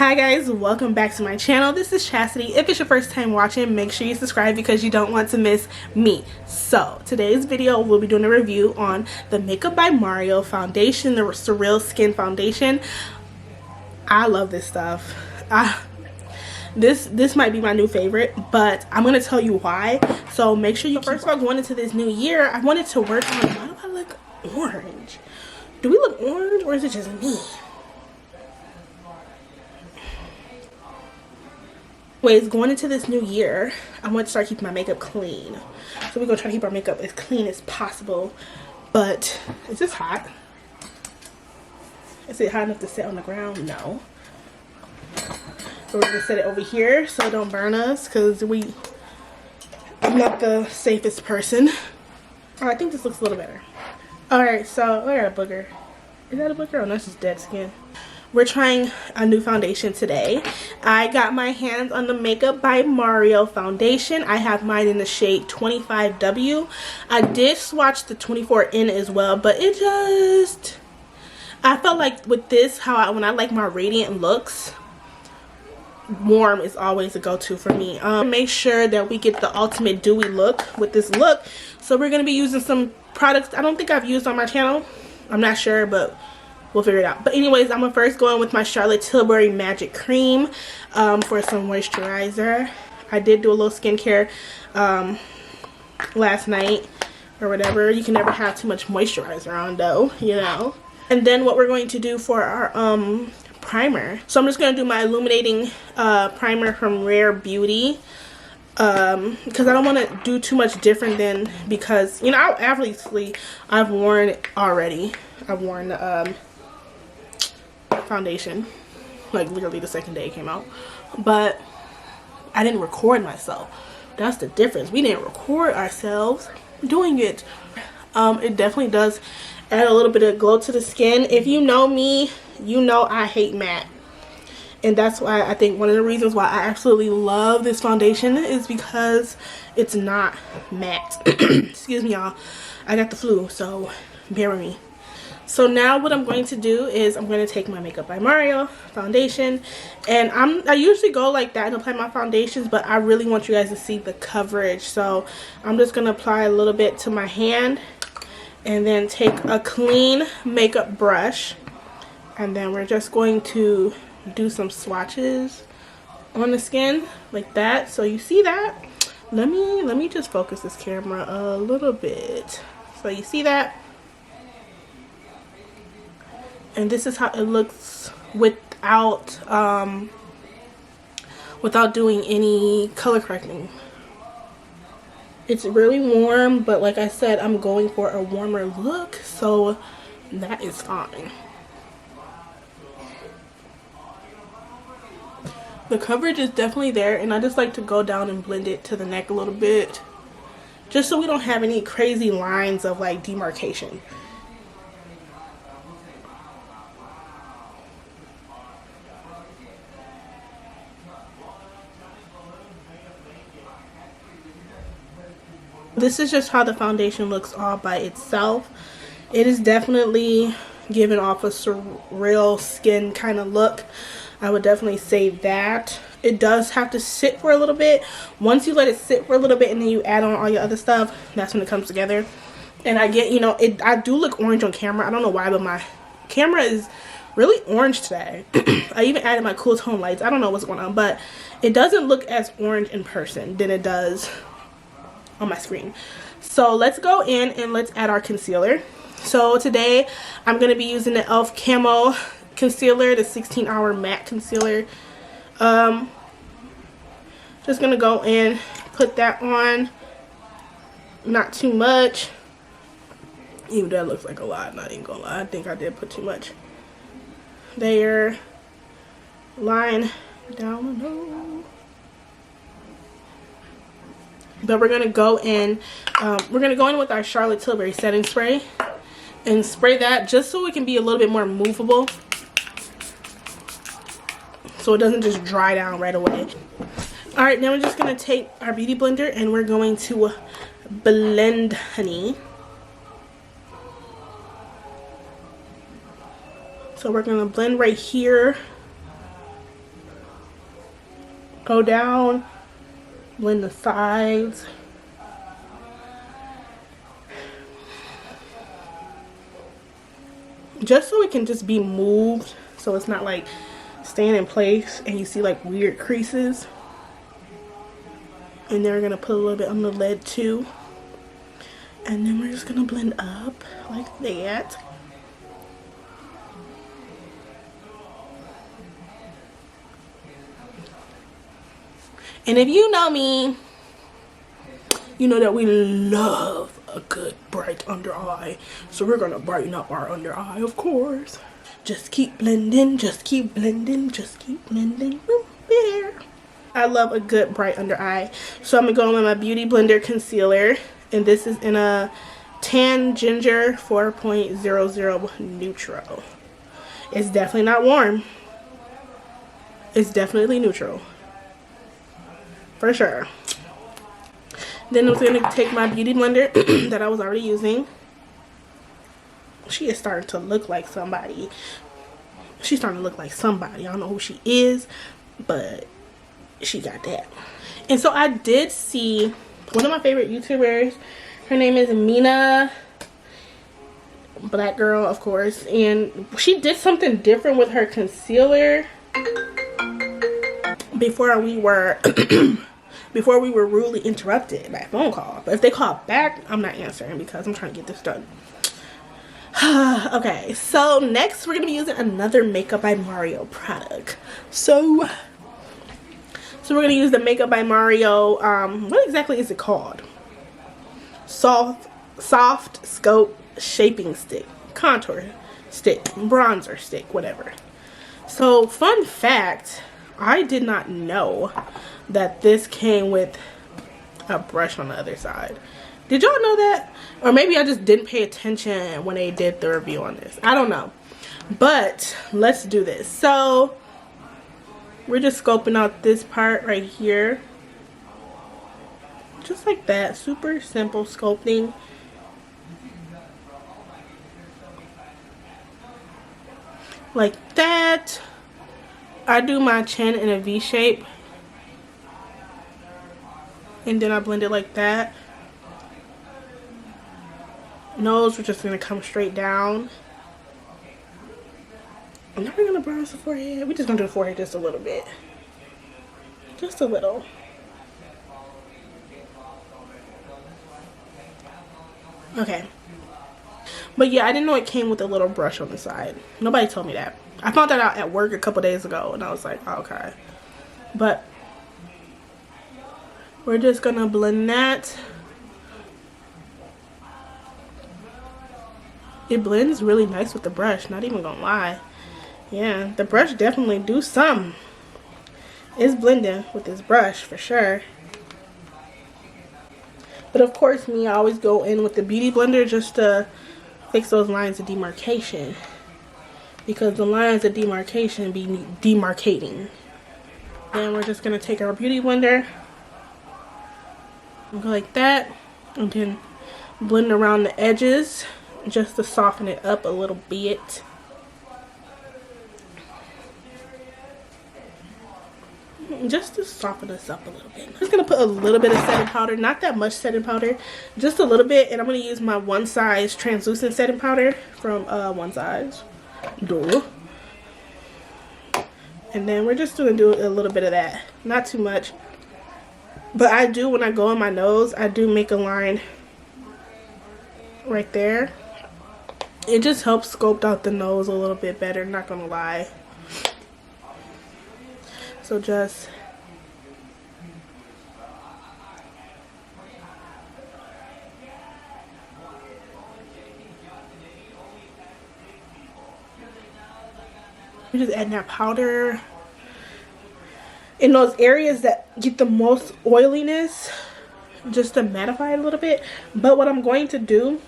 Hi guys, welcome back to my channel. This is Chastity. If it's your first time watching, make sure you subscribe because you don't want to miss me. So today's video we'll be doing a review on the Makeup by Mario foundation, the SurrealSkin foundation. I love this stuff. This might be my new favorite, but I'm gonna tell you why. So make sure you first of all, going into this new year, I wanted to work on, why do I look orange? Do we look orange or is it just me? Anyways, going into this new year, I want to start keeping my makeup clean. So we're going to try to keep our makeup as clean as possible. But, is this hot? Is it hot enough to sit on the ground? No. So we're going to set it over here so it don't burn us because I'm not the safest person. Oh, I think this looks a little better. Alright, so I got a booger. Is that a booger? Oh, no, that's just dead skin. We're trying a new foundation today. I got my hands on the Makeup by Mario foundation. I have mine in the shade 25W. I did swatch the 24N as well, but it just, I felt like with this, when I like my radiant looks, warm is always a go-to for me. Make sure that we get the ultimate dewy look with this look. So we're going to be using some products I don't think I've used on my channel. I'm not sure, but we'll figure it out. But anyways, I'm gonna first go in with my Charlotte Tilbury Magic Cream for some moisturizer. I did do a little skincare last night or whatever. You can never have too much moisturizer on though, you know. And then what we're going to do for our primer. So I'm just gonna do my illuminating primer from Rare Beauty. Because I don't want to do too much different than, because you know, obviously I've worn it already. I've worn the foundation like literally the second day it came out, but I didn't record myself. That's the difference. We didn't record ourselves doing it. It definitely does add a little bit of glow to the skin. If you know me, you know I hate matte, and that's why I think one of the reasons why I absolutely love this foundation is because it's not matte. Excuse me y'all, I got the flu, so bear with me. So now what I'm going to do is I'm going to take my Makeup by Mario foundation, and I usually go like that and apply my foundations, but I really want you guys to see the coverage. So I'm just going to apply a little bit to my hand and then take a clean makeup brush, and then we're just going to do some swatches on the skin like that. So you see that? Let me just focus this camera a little bit. So you see that? And this is how it looks without doing any color correcting. It's really warm, but like I said, I'm going for a warmer look, so that is fine. The coverage is definitely there, and I just like to go down and blend it to the neck a little bit, just so we don't have any crazy lines of like demarcation. This is just how the foundation looks all by itself. It is definitely giving off a SurrealSkin kind of look. I would definitely say that. It does have to sit for a little bit. Once you let it sit for a little bit and then you add on all your other stuff, that's when it comes together. And I get, you know, I do look orange on camera. I don't know why, but my camera is really orange today. I even added my cool tone lights. I don't know what's going on, but it doesn't look as orange in person than it does on my screen. So let's go in and let's add our concealer. So today I'm going to be using the e.l.f. Camo concealer, the 16-hour matte concealer. Just going to go in, put that on, not too much. Even that looks like a lot, not even gonna lie. I think I did put too much there. Line down below. But we're gonna go in with our Charlotte Tilbury setting spray and spray that just so it can be a little bit more movable, so it doesn't just dry down right away. All right, now we're just gonna take our beauty blender and we're going to blend, honey. So we're gonna blend right here Go down, blend the sides. Just so it can just be moved, so it's not like staying in place and you see like weird creases. And then we're gonna put a little bit on the lid too. And then we're just gonna blend up like that. And if you know me, you know that we love a good bright under eye. So we're gonna brighten up our under eye, of course. Just keep blending, just keep blending, just keep blending. There. I love a good bright under eye. So I'm gonna go in with my Beauty Blender concealer. And this is in a Tan Ginger 4.00 Neutral. It's definitely not warm. It's definitely neutral. For sure. Then I'm going to take my Beauty Blender that I was already using. She is starting to look like somebody. She's starting to look like somebody. I don't know who she is, but she got that. And so I did see one of my favorite YouTubers. Her name is Mina, black girl, of course. And she did something different with her concealer before we were before we were rudely interrupted by a phone call. But if they call back, I'm not answering because I'm trying to get this done. Okay, so next we're gonna be using another Makeup by Mario product. So we're gonna use the Makeup by Mario. What exactly is it called? Soft Scope Shaping Stick, Contour Stick, Bronzer Stick, whatever. So fun fact, I did not know that this came with a brush on the other side. Did y'all know that? Or maybe I just didn't pay attention when they did the review on this. I don't know. But let's do this. So we're just scoping out this part right here. Just like that. Super simple sculpting. Like that. I do my chin in a V shape. And then I blend it like that. Nose, we're just going to come straight down. I'm never going to bronze the forehead. We're just going to do the forehead just a little bit. Just a little. Okay. But yeah, I didn't know it came with a little brush on the side. Nobody told me that. I found that out at work a couple days ago. And I was like, oh, okay. But we're just going to blend that. It blends really nice with the brush, not even gonna lie. Yeah, the brush definitely do some. It's blending with this brush for sure. But of course, I always go in with the Beauty Blender just to fix those lines of demarcation. Because the lines of demarcation be demarcating. Then we're just gonna take our Beauty Blender and go like that. And then blend around the edges, just to soften it up a little bit. Just to soften this up a little bit. I'm just going to put a little bit of setting powder. Not that much setting powder. Just a little bit. And I'm going to use my One Size translucent setting powder from One Size. Duh. And then we're just going to do a little bit of that. Not too much. But I do, when I go on my nose, I do make a line right there. It just helps sculpt out the nose a little bit better, not gonna lie. So just we're just adding that powder in those areas that get the most oiliness, just to mattify it a little bit. But what I'm going to do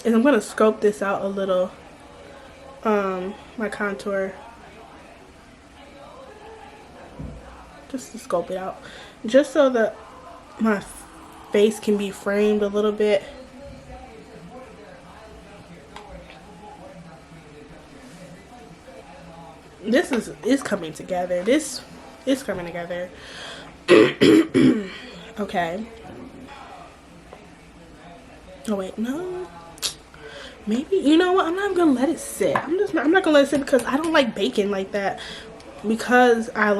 is I'm going to scope this out a little, my contour, just to scope it out, just so that my face can be framed a little bit. This is coming together. This is coming together. Okay. Oh wait, no. Maybe, you know what? I'm not gonna let it sit. I'm not gonna let it sit because I don't like baking like that. Because I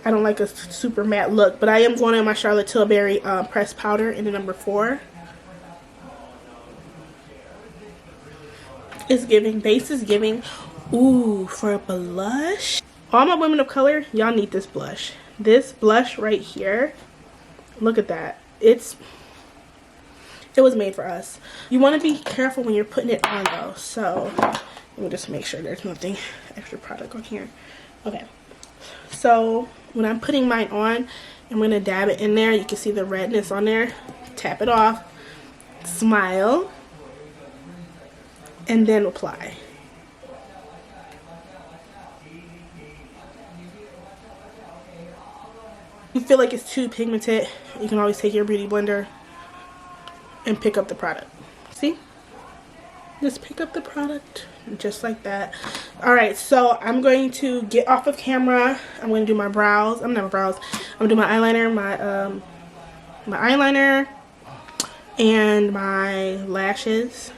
don't like a super matte look. But I am going in my Charlotte Tilbury pressed powder in the number 4. It's giving, base is giving. Ooh, for a blush. All my women of color, y'all need this blush. This blush right here. Look at that. It was made for us. You want to be careful when you're putting it on though. So let me just make sure there's nothing extra product on here. Okay. So when I'm putting mine on, I'm going to dab it in there. You can see the redness on there. Tap it off. Smile. And then apply. If you feel like it's too pigmented, you can always take your beauty blender and pick up the product. See? Just pick up the product just like that. Alright, so I'm going to get off of camera. I'm going to do my brows. I'm going to do my eyeliner, my eyeliner and my lashes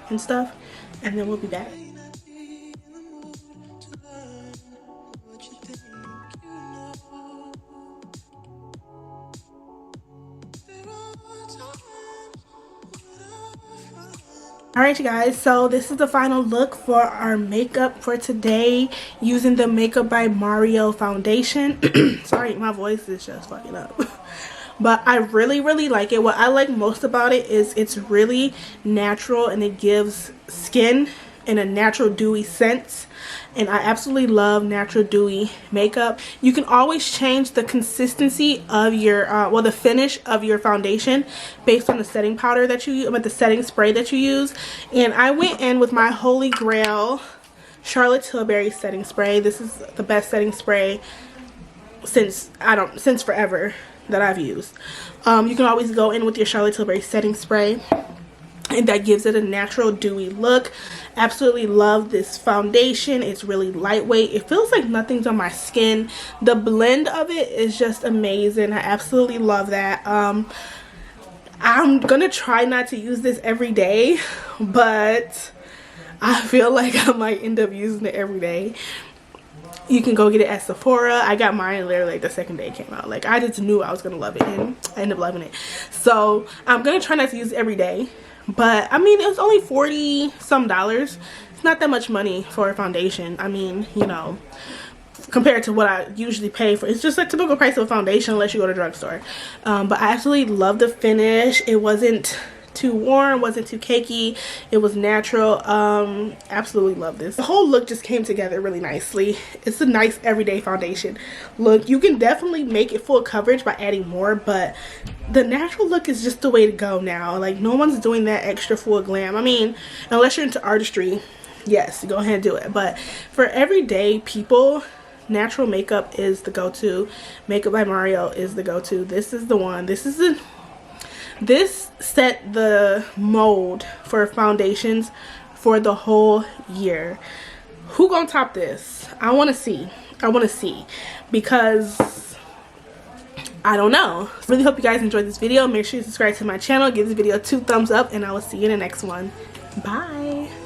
and stuff, and then we'll be back. Alright you guys, so this is the final look for our makeup for today using the Makeup by Mario foundation. Sorry, my voice is just fucking up. But I really like it. What I like most about it is it's really natural and it gives skin in a natural dewy scent. And I absolutely love natural dewy makeup. You can always change the consistency of your well, the finish of your foundation based on the setting powder that you use, the setting spray that you use. And I went in with my holy grail Charlotte Tilbury setting spray. This is the best setting spray since forever that I've used. You can always go in with your Charlotte Tilbury setting spray, and that gives it a natural dewy look. Absolutely love this foundation. It's really lightweight. It feels like nothing's on my skin. The blend of it is just amazing. I absolutely love that. I'm gonna try not to use this every day, but I feel like I might end up using it every day. You can go get it at Sephora. I got mine literally like the second day it came out. Like, I just knew I was gonna love it, and I ended up loving it. So I'm gonna try not to use it every day. But I mean, it was only $40 some. It's not that much money for a foundation. I mean, you know, compared to what I usually pay for. It's just like typical price of a foundation unless you go to the drugstore. But I absolutely love the finish. It wasn't too warm, wasn't too cakey. It was natural. Absolutely love this. The whole look just came together really nicely. It's a nice everyday foundation look. You can definitely make it full coverage by adding more, but the natural look is just the way to go now. Like, no one's doing that extra full glam. I mean, unless you're into artistry, yes, go ahead and do it. But for everyday people, natural makeup is the go-to. Makeup by Mario is the go-to. This is the one. This set the mold for foundations for the whole year. Who gonna top this? I want to see. Because I don't know. Really hope you guys enjoyed this video. Make sure you subscribe to my channel, give this video 2 thumbs up, and I will see you in the next one. Bye.